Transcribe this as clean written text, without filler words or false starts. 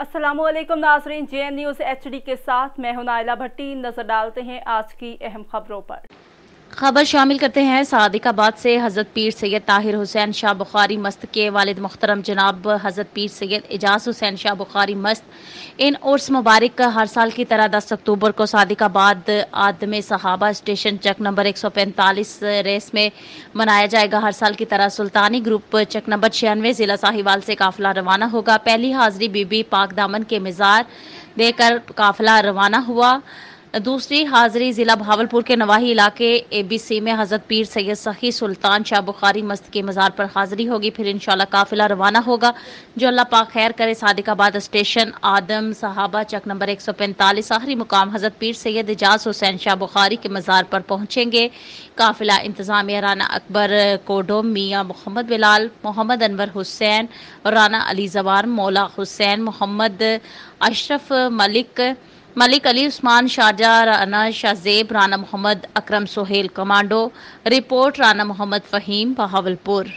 अस्सलाम वालेकुम नाज़रीन, JN न्यूज़ HD के साथ मैं हूं नाइला भट्टी। नजर डालते हैं आज की अहम खबरों पर। खबर शामिल करते हैं सादिकाबाद से। हज़रत पीर सैयद ताहिर हुसैन शाह बुखारी मस्त के वालिद मुख्तरम जनाब हज़रत पीर सैयद एजाज हुसैन शाह बुखारी मस्त इन उर्स मुबारक का हर साल की तरह 10 अक्टूबर को सादिकाबाद आदम सहाबा स्टेशन चक नंबर 145 रेस में मनाया जाएगा। हर साल की तरह सुल्तानी ग्रुप चक नंबर 96 जिला साहिवाल से काफिला रवाना होगा। पहली हाजिरी बीबी पाक दामन के मज़ार देकर काफिला रवाना हुआ। दूसरी हाजिरी जिला भावलपुर के नवाही इलाके ABC में हज़रत पीर सैयद सखी सुल्तान शाह बुखारी मस्त के मज़ार पर हाजिरी होगी। फिर इंशाल्लाह काफिला रवाना होगा। जो अल्लाह पाक खैर करे। सादिकाबाद स्टेशन आदम सहाबा चक नंबर 145 आखिरी मुकाम हज़रत पीर सैयद एजाज हुसैन शाह बुखारी के मज़ार पर पहुंचेंगे। काफिला इंतज़ामिया राना अकबर कोडोम, मियाँ मोहम्मद बिलाल, मोहम्मद अनवर हुसैन, राना अली जवार, मौला Hussain, Mohammad Ashraf Malik Ali Usman, Sharjah Rana Shahzeb, Rana Mohammad Akram Sohail commando. Report Rana Mohammad Faheem, Bahawalpur.